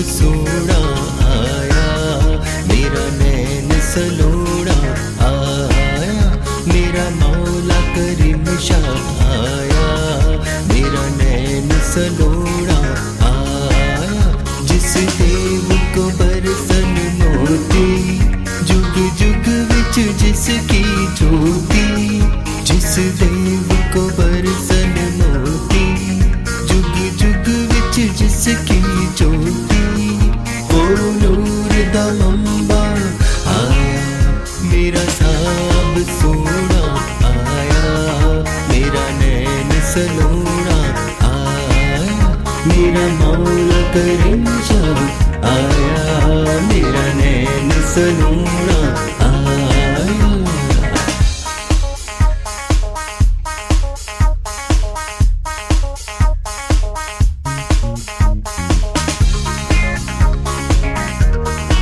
सोना आया, मेरा नैन सलोना आया, मेरा मौला करीम शाह आया, मेरा नैन सलोना आया। जिस देव को बरसन मोती, जुग जुग विच जिसकी ज्योति, जिस देव को बरसन मोती, जुग जुग विच जिसकी ज्योति, वो नूर दा मंबा आया, मेरा साब सोना आया, मेरा नैन सलोना आया, मेरा मौला करीम शाह आया, मेरा नैन सलोना